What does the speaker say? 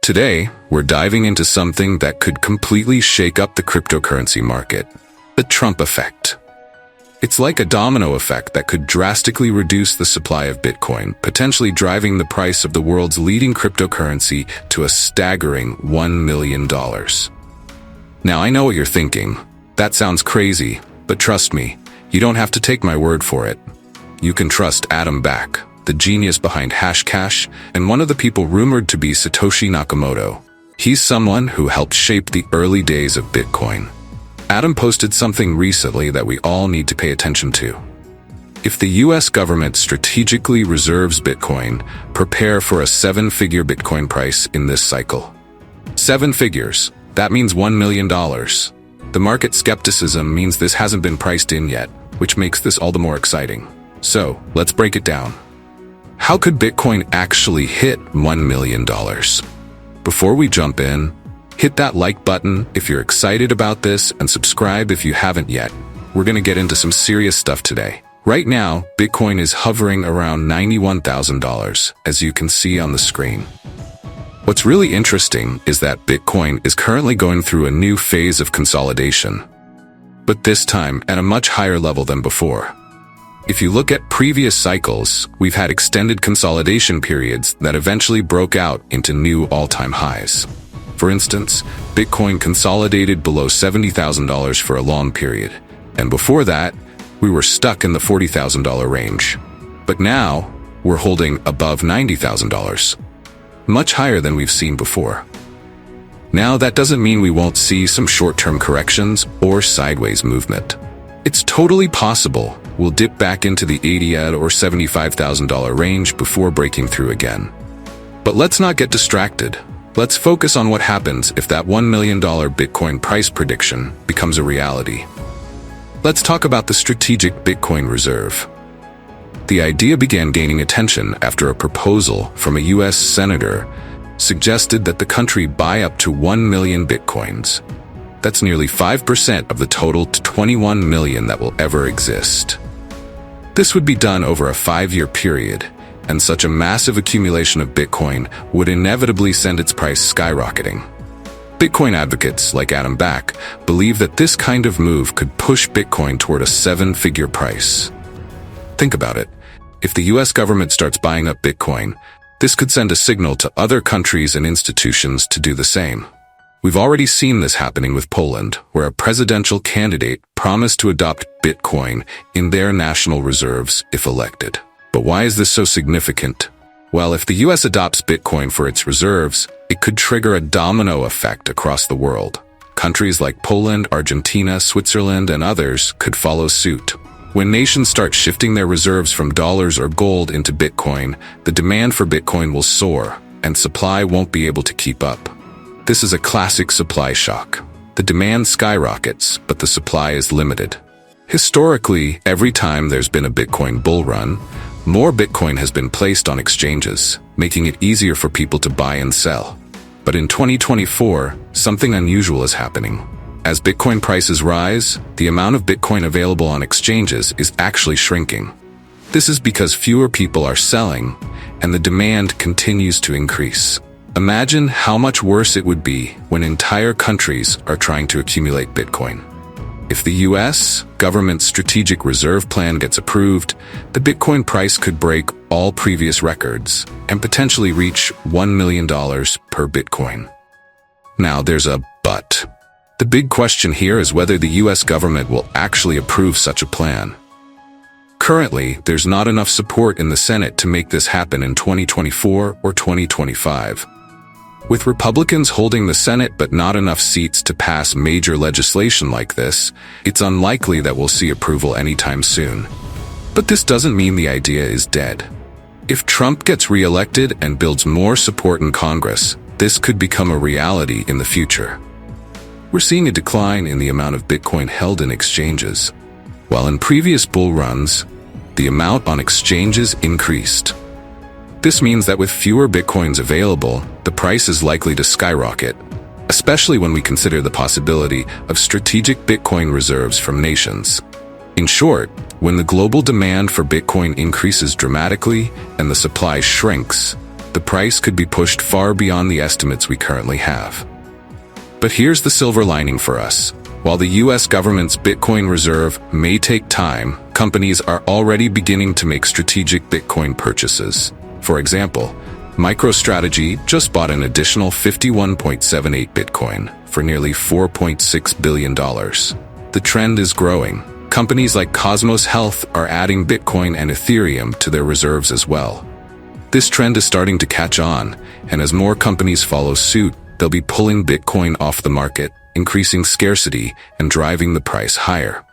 Today, we're diving into something that could completely shake up the cryptocurrency market, the Trump effect. It's like a domino effect that could drastically reduce the supply of Bitcoin, potentially driving the price of the world's leading cryptocurrency to a staggering $1 million. Now, I know what you're thinking. That sounds crazy, but trust me, you don't have to take my word for it. You can trust Adam Back, the genius behind Hashcash, and one of the people rumored to be Satoshi Nakamoto. He's someone who helped shape the early days of Bitcoin. Adam posted something recently that we all need to pay attention to. If the US government strategically reserves Bitcoin, prepare for a seven-figure Bitcoin price in this cycle. 7 figures. That means $1 million. The market skepticism means this hasn't been priced in yet, which makes this all the more exciting. So, let's break it down. How could Bitcoin actually hit $1 million? Before we jump in, hit that like button if you're excited about this and subscribe if you haven't yet. We're going to get into some serious stuff today. Right now, Bitcoin is hovering around $91,000, as you can see on the screen. What's really interesting is that Bitcoin is currently going through a new phase of consolidation, but this time at a much higher level than before. If you look at previous cycles, we've had extended consolidation periods that eventually broke out into new all-time highs. For instance, Bitcoin consolidated below $70,000 for a long period, and before that, we were stuck in the $40,000 range. But now, we're holding above $90,000, much higher than we've seen before. Now, that doesn't mean we won't see some short-term corrections or sideways movement. It's totally possible we'll dip back into the $80,000 or $75,000 range before breaking through again. But let's not get distracted. Let's focus on what happens if that $1 million Bitcoin price prediction becomes a reality. Let's talk about the strategic Bitcoin reserve. The idea began gaining attention after a proposal from a US senator suggested that the country buy up to 1 million Bitcoins. That's nearly 5% of the total to 21 million that will ever exist. This would be done over a 5-year period, and such a massive accumulation of Bitcoin would inevitably send its price skyrocketing. Bitcoin advocates like Adam Back believe that this kind of move could push Bitcoin toward a 7-figure price. Think about it. If the US government starts buying up Bitcoin, this could send a signal to other countries and institutions to do the same. We've already seen this happening with Poland, where a presidential candidate promised to adopt Bitcoin in their national reserves if elected. But why is this so significant? Well, if the US adopts Bitcoin for its reserves, it could trigger a domino effect across the world. Countries like Poland, Argentina, Switzerland, and others could follow suit. When nations start shifting their reserves from dollars or gold into Bitcoin, the demand for Bitcoin will soar, and supply won't be able to keep up. This is a classic supply shock. The demand skyrockets, but the supply is limited. Historically, every time there's been a Bitcoin bull run, more Bitcoin has been placed on exchanges, making it easier for people to buy and sell. But in 2024, something unusual is happening. As Bitcoin prices rise, the amount of Bitcoin available on exchanges is actually shrinking. This is because fewer people are selling, and the demand continues to increase. Imagine how much worse it would be when entire countries are trying to accumulate Bitcoin. If the US government's strategic reserve plan gets approved, the Bitcoin price could break all previous records and potentially reach $1 million per Bitcoin. Now, there's a but. The big question here is whether the US government will actually approve such a plan. Currently, there's not enough support in the Senate to make this happen in 2024 or 2025. With Republicans holding the Senate but not enough seats to pass major legislation like this, it's unlikely that we'll see approval anytime soon. But this doesn't mean the idea is dead. If Trump gets reelected and builds more support in Congress, this could become a reality in the future. We're seeing a decline in the amount of Bitcoin held in exchanges. While in previous bull runs, the amount on exchanges increased. This means that with fewer Bitcoins available, the price is likely to skyrocket, especially when we consider the possibility of strategic Bitcoin reserves from nations. In short, when the global demand for Bitcoin increases dramatically and the supply shrinks, the price could be pushed far beyond the estimates we currently have. But here's the silver lining for us. While the US government's Bitcoin reserve may take time, companies are already beginning to make strategic Bitcoin purchases. For example, MicroStrategy just bought an additional 51.78 Bitcoin for nearly $4.6 billion. The trend is growing. Companies like Cosmos Health are adding Bitcoin and Ethereum to their reserves as well. This trend is starting to catch on, and as more companies follow suit, they'll be pulling Bitcoin off the market, increasing scarcity and driving the price higher.